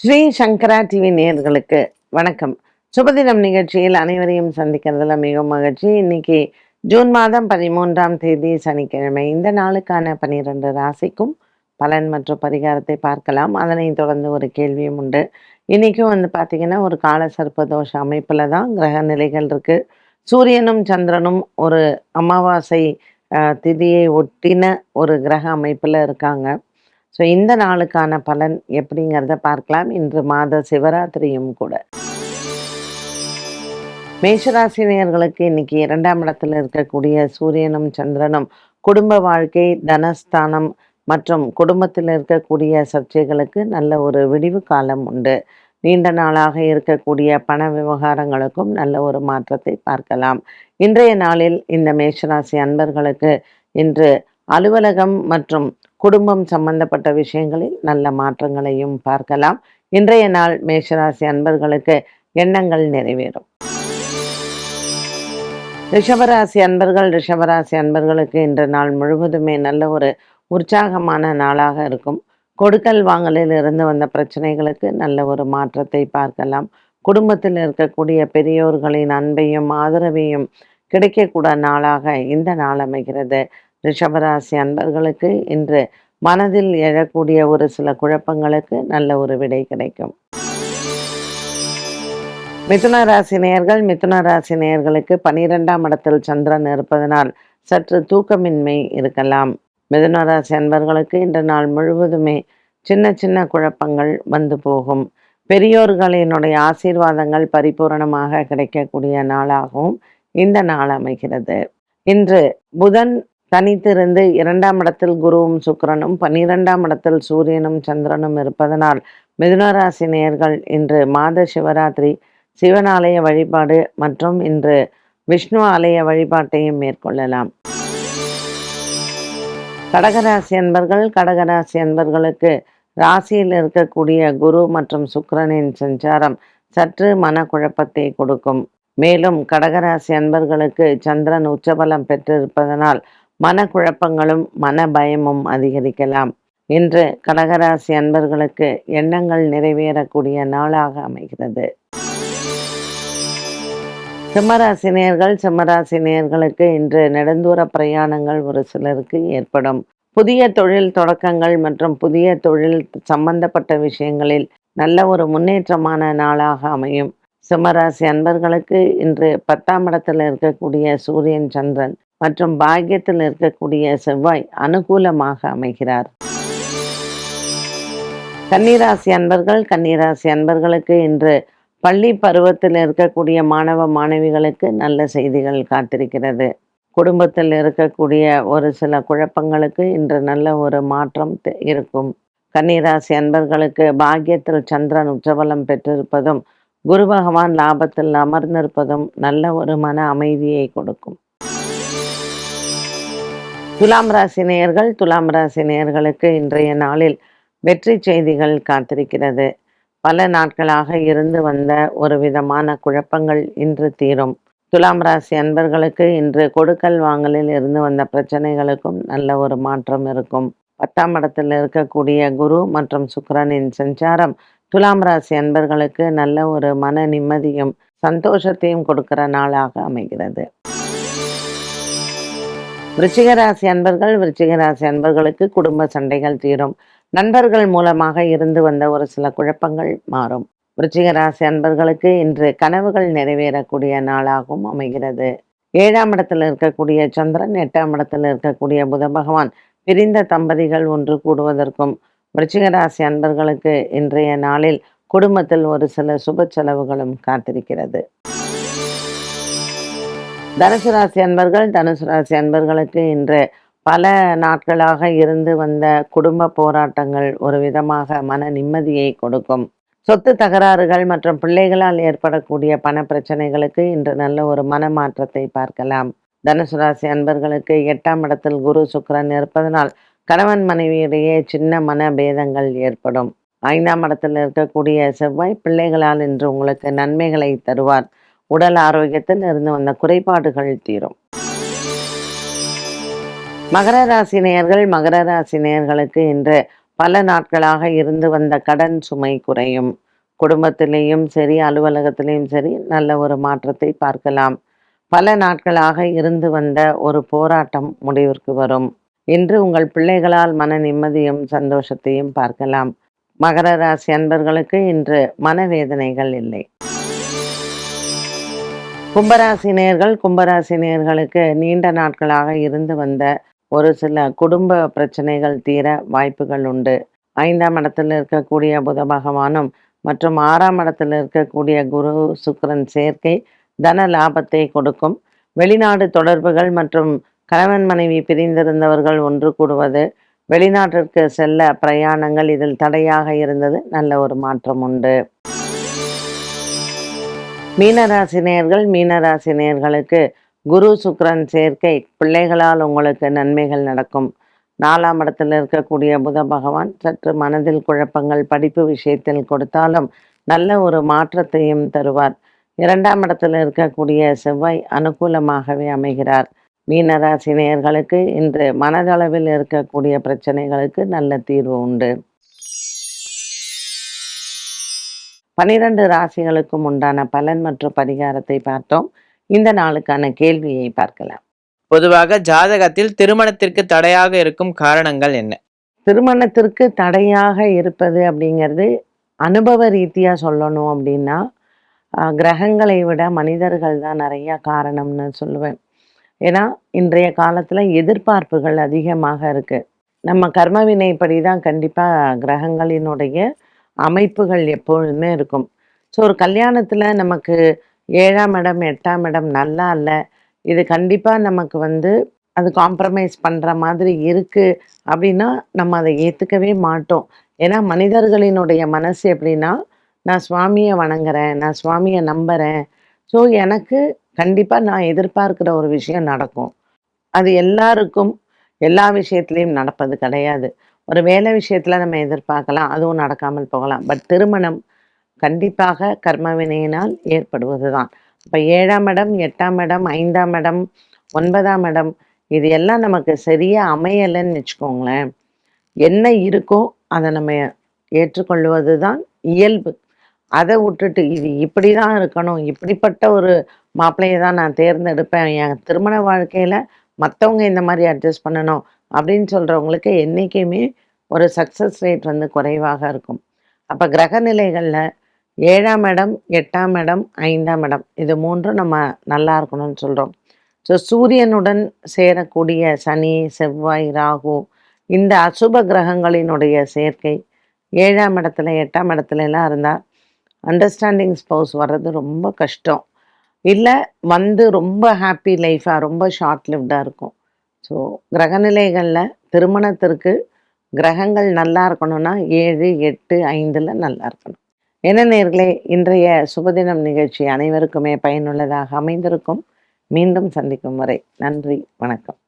ஸ்ரீ சங்கரா TV நேயர்களுக்கு வணக்கம். சுபதினம் நிகழ்ச்சியில் அனைவரையும் சந்திக்கிறதுல மிகவும் மகிழ்ச்சி. இன்னைக்கு ஜூன் மாதம் 13ஆம் தேதி சனிக்கிழமை. இந்த நாளுக்கான 12 ராசிக்கும் பலன் மற்றும் பரிகாரத்தை பார்க்கலாம். அதனைத் தொடர்ந்து ஒரு கேள்வியும் உண்டு. இன்னைக்கும் பார்த்தீங்கன்னா ஒரு கால சர்ப்ப தோஷ அமைப்புல தான் கிரக நிலைகள் இருக்கு. சூரியனும் சந்திரனும் ஒரு அமாவாசை திதியை ஒட்டின ஒரு கிரக அமைப்புல இருக்காங்க. ஸோ இந்த நாளுக்கான பலன் எப்படிங்கிறத பார்க்கலாம். இன்று மாத சிவராத்திரியும் கூட. மேஷராசினியர்களுக்கு இன்னைக்கு 2ஆம் இடத்துல இருக்கக்கூடிய சூரியனும் சந்திரனும் குடும்ப வாழ்க்கை, தனஸ்தானம் மற்றும் குடும்பத்தில் இருக்கக்கூடிய சர்ச்சைகளுக்கு நல்ல ஒரு விடிவு காலம் உண்டு. நீண்ட நாளாக இருக்கக்கூடிய பண விவகாரங்களுக்கும் நல்ல ஒரு மாற்றத்தை பார்க்கலாம். இன்றைய நாளில் இந்த மேஷராசி அன்பர்களுக்கு இன்று அலுவலகம் மற்றும் குடும்பம் சம்பந்தப்பட்ட விஷயங்களில் நல்ல மாற்றங்களையும் பார்க்கலாம். இன்றைய நாள் மேஷராசி அன்பர்களுக்கு எண்ணங்கள் நிறைவேறும். ரிஷபராசி அன்பர்களுக்கு இன்று நாள் முழுவதுமே நல்ல ஒரு உற்சாகமான நாளாக இருக்கும். கொடுக்கல் வாங்கலில் இருந்து வந்த பிரச்சனைகளுக்கு நல்ல ஒரு மாற்றத்தை பார்க்கலாம். குடும்பத்தில் இருக்கக்கூடிய பெரியோர்களின் அன்பையும் ஆதரவையும் கிடைக்கக்கூட நாளாக இந்த நாள் அமைகிறது. ரிஷபராசி அன்பர்களுக்கு இன்று மனதில் எழக்கூடிய ஒரு சில குழப்பங்களுக்கு நல்ல ஒரு விடை கிடைக்கும். மிதுன ராசி நேயர்களுக்கு 12ஆம் இடத்தில் சந்திரன் இருப்பதனால் சற்று தூக்கமின்மை இருக்கலாம். மிதுன ராசி அன்பர்களுக்கு இன்று நாள் முழுவதுமே சின்ன சின்ன குழப்பங்கள் வந்து போகும். பெரியோர்களினுடைய ஆசீர்வாதங்கள் பரிபூரணமாக கிடைக்கக்கூடிய நாளாகவும் இந்த நாள் அமைகிறது. இன்று புதன் தனித்திருந்து 2ஆம் இடத்தில் குருவும் சுக்கிரனும் 12ஆம் இடத்தில் சூரியனும் சந்திரனும் இருப்பதனால் மிதுனராசி நேயர்கள் இன்று மாத சிவராத்திரி சிவனாலய வழிபாடு மற்றும் இன்று விஷ்ணு ஆலய வழிபாட்டையும் மேற்கொள்ளலாம். கடகராசி அன்பர்களுக்கு ராசியில் இருக்கக்கூடிய குரு மற்றும் சுக்கிரனின் சஞ்சாரம் சற்று மனக்குழப்பத்தை கொடுக்கும். மேலும் கடகராசி அன்பர்களுக்கு சந்திரன் உச்சபலம் பெற்றிருப்பதனால் மனக்குழப்பங்களும் மன பயமும் அதிகரிக்கலாம். இன்று கடகராசி அன்பர்களுக்கு எண்ணங்கள் நிறைவேறக்கூடிய நாளாக அமைகிறது. சிம்மராசி நேயர்களுக்கு இன்று நெடுந்தூர பிரயாணங்கள் ஒரு சிலருக்கு ஏற்படும். புதிய தொழில் தொடக்கங்கள் மற்றும் புதிய தொழில் சம்பந்தப்பட்ட விஷயங்களில் நல்ல ஒரு முன்னேற்றமான நாளாக அமையும். சிம்மராசி அன்பர்களுக்கு இன்று 10ஆம் இடத்தில் இருக்கக்கூடிய சூரியன் சந்திரன் மற்றும் பாக்கியத்தில் இருக்கக்கூடிய செவ்வாய் அனுகூலமாக அமைகிறார். கன்னிராசி அன்பர்களுக்கு இன்று பள்ளி பருவத்தில் இருக்கக்கூடிய மாணவ மாணவிகளுக்கு நல்ல செய்திகள் காத்திருக்கிறது. குடும்பத்தில் இருக்கக்கூடிய ஒரு சில குழப்பங்களுக்கு இன்று நல்ல ஒரு மாற்றம் இருக்கும். கன்னிராசி அன்பர்களுக்கு பாக்கியத்தில் சந்திரன் உச்சபலம் பெற்றிருப்பதும் குரு பகவான் லாபத்தில் அமர்ந்திருப்பதும் நல்ல ஒரு மன அமைதியை கொடுக்கும். துலாம் ராசி நேயர்களுக்கு இன்றைய நாளில் வெற்றி செய்திகள் காத்திருக்கிறது. பல நாட்களாக இருந்து வந்த ஒரு விதமான குழப்பங்கள் இன்று தீரும். துலாம் ராசி அன்பர்களுக்கு இன்று கொடுக்கல் வாங்கலில் இருந்து வந்த பிரச்சனைகளுக்கும் நல்ல ஒரு மாற்றம் இருக்கும். 10ஆம் இடத்தில் இருக்கக்கூடிய குரு மற்றும் சுக்கிரனின் சஞ்சாரம் துலாம் ராசி அன்பர்களுக்கு நல்ல ஒரு மன நிம்மதியும் சந்தோஷத்தையும் கொடுக்கிற நாளாக அமைகிறது. விருச்சிக ராசி அன்பர்களுக்கு குடும்ப சண்டைகள் தீரும். நண்பர்கள் மூலமாக இருந்து வந்த ஒரு சில குழப்பங்கள் மாறும். விருச்சிக ராசி அன்பர்களுக்கு இன்று கனவுகள் நிறைவேறக்கூடிய நாளாகவும் அமைகிறது. 7ஆம் இடத்தில் இருக்கக்கூடிய சந்திரன் 8ஆம் இடத்தில் இருக்கக்கூடிய புத பகவான் பிரிந்த தம்பதிகள் ஒன்று கூடுவதற்கும் விருச்சிக ராசி அன்பர்களுக்கு இன்றைய நாளில் குடும்பத்தில் ஒரு சில சுப செலவுகளும் காத்திருக்கிறது. தனுசு ராசி அன்பர்களுக்கு இன்று பல நாட்களாக இருந்து வந்த குடும்ப போராட்டங்கள் ஒரு விதமாக மன நிம்மதியை கொடுக்கும். சொத்து தகராறுகள் மற்றும் பிள்ளைகளால் ஏற்படக்கூடிய பண பிரச்சனைகளுக்கு இன்று நல்ல ஒரு மனமாற்றத்தை பார்க்கலாம். தனுசு ராசி அன்பர்களுக்கு 8ஆம் இடத்தில் குரு சுக்கிரன் இருப்பதனால் கணவன் மனைவியிடையே சின்ன மன பேதங்கள் ஏற்படும். 5ஆம் இடத்தில் இருக்கக்கூடிய செவ்வாய் பிள்ளைகளால் இன்று உங்களுக்கு நன்மைகளை தருவார். உடல் ஆரோக்கியத்தில் இருந்து வந்த குறைபாடுகள் தீரும். மகர ராசி நேயர்களுக்கு இன்று பல நாட்களாக இருந்து வந்த கடன் சுமை குறையும். குடும்பத்திலேயும் சரி, அலுவலகத்திலேயும் சரி நல்ல ஒரு மாற்றத்தை பார்க்கலாம். பல நாட்களாக இருந்து வந்த ஒரு போராட்டம் முடிவிற்கு வரும். இன்று உங்கள் பிள்ளைகளால் மன நிம்மதியும் சந்தோஷத்தையும் பார்க்கலாம். மகர ராசி அன்பர்களுக்கு இன்று மனவேதனைகள் இல்லை. கும்பராசி நேயர்களுக்கு நீண்ட நாட்களாக இருந்து வந்த ஒரு சில குடும்ப பிரச்சனைகள் தீர வாய்ப்புகள் உண்டு. 5ஆம் இடத்தில் இருக்கக்கூடிய புத பகவானும் மற்றும் 6ஆம் இடத்தில் இருக்கக்கூடிய குரு சுக்கிரன் சேர்க்கை தன லாபத்தை கொடுக்கும். வெளிநாடு தொடர்புகள் மற்றும் கணவன் மனைவி பிரிந்திருந்தவர்கள் ஒன்று கூடுவது, வெளிநாட்டிற்கு செல்ல பிரயாணங்கள் இதில் தடையாக இருந்தது, நல்ல ஒரு மாற்றம் உண்டு. மீனராசி நேயர்களுக்கு குரு சுக்கிரன் சேர்க்கை பிள்ளைகளால் உங்களுக்கு நன்மைகள் நடக்கும். 4ஆம் இடத்தில் இருக்கக்கூடிய புத பகவான் சற்று மனதில் குழப்பங்கள் படிப்பு விஷயத்தில் கொடுத்தாலும் நல்ல ஒரு மாற்றத்தையும் தருவார். 2ஆம் இடத்தில் இருக்கக்கூடிய செவ்வாய் அனுகூலமாகவே அமைகிறார். மீனராசி நேயர்களுக்கு இன்று மனதளவில் இருக்கக்கூடிய பிரச்சனைகளுக்கு நல்ல தீர்வு உண்டு. 12 ராசிகளுக்கும் உண்டான பலன் மற்றும் பரிகாரத்தை பார்த்தோம். இந்த நாளுக்கான கேள்வியை பார்க்கலாம். பொதுவாக ஜாதகத்தில் திருமணத்திற்கு தடையாக இருக்கும் காரணங்கள் என்ன? திருமணத்திற்கு தடையாக இருப்பது அப்படிங்கிறது அனுபவ ரீதியாக சொல்லணும் அப்படின்னா கிரகங்களை விட மனிதர்கள் தான் நிறைய காரணம்னு சொல்லுவேன். ஏன்னா இன்றைய காலத்தில் எதிர்பார்ப்புகள் அதிகமாக இருக்குது. நம்ம கர்ம வினைப்படி தான் கண்டிப்பாக கிரகங்களினுடைய அமைப்புகள் எப்பொழுதுமே இருக்கும். ஸோ ஒரு கல்யாணத்தில் நமக்கு 7ஆம் இடம் 8ஆம் இடம் நல்லா இல்லை, இது கண்டிப்பாக நமக்கு அது காம்ப்ரமைஸ் பண்ணுற மாதிரி இருக்குது அப்படின்னா நம்ம அதை ஏற்றுக்கவே மாட்டோம். ஏன்னா மனிதர்களினுடைய மனசு எப்படின்னா, நான் சுவாமியை வணங்குறேன், நான் சுவாமியை நம்புகிறேன், ஸோ எனக்கு கண்டிப்பாக நான் எதிர்பார்க்குற ஒரு விஷயம் நடக்கும். அது எல்லாருக்கும் எல்லா விஷயத்துலையும் நடப்பது கிடையாது. ஒரு வேலை விஷயத்தில் நம்ம எதிர்பார்க்கலாம், அதுவும் நடக்காமல் போகலாம். பட் திருமணம் கண்டிப்பாக கர்மவினையினால் ஏற்படுவது தான். இப்போ 7ஆம் இடம் 8ஆம் இடம் 5ஆம் இடம் 9ஆம் இடம் இது எல்லாம் நமக்கு சரியாக அமையலைன்னு வச்சுக்கோங்களேன். என்ன இருக்கோ அதை நம்ம ஏற்றுக்கொள்வது தான் இயல்பு. அதை விட்டுட்டு இது இப்படி தான் இருக்கணும், இப்படிப்பட்ட ஒரு மாப்பிள்ளையை தான் நான் தேர்ந்தெடுப்பேன், என் திருமண வாழ்க்கையில் மற்றவங்க இந்த மாதிரி அட்ஜஸ்ட் பண்ணணும் அப்படின்னு சொல்கிறவங்களுக்கு என்றைக்குமே ஒரு சக்ஸஸ் ரேட் குறைவாக இருக்கும். அப்போ கிரக நிலைகளில் 7ஆம் இடம் 8ஆம் இடம் 5ஆம் இடம் இது மூன்றும் நம்ம நல்லா இருக்கணும்னு சொல்கிறோம். ஸோ சூரியனுடன் சேரக்கூடிய சனி செவ்வாய் ராகு இந்த அசுப கிரகங்களினுடைய சேர்க்கை 7ஆம் இடத்துல 8ஆம் இடத்துல எல்லாம் இருந்தால் அண்டர்ஸ்டாண்டிங் ஸ்பௌஸ் வர்றது ரொம்ப கஷ்டம். இல்லை ரொம்ப ஹாப்பி லைஃபாக ரொம்ப ஷார்ட் லிவ்டாக இருக்கும். ஸோ கிரகநிலைகளில் திருமணத்திற்கு கிரகங்கள் நல்லா இருக்கணும்னா 7 8 5 நல்லா இருக்கணும். என்ன நேயர்களே, இன்றைய சுபதினம் நிகழ்ச்சி அனைவருக்குமே பயனுள்ளதாக அமைந்திருக்கும். மீண்டும் சந்திக்கும் வரை நன்றி, வணக்கம்.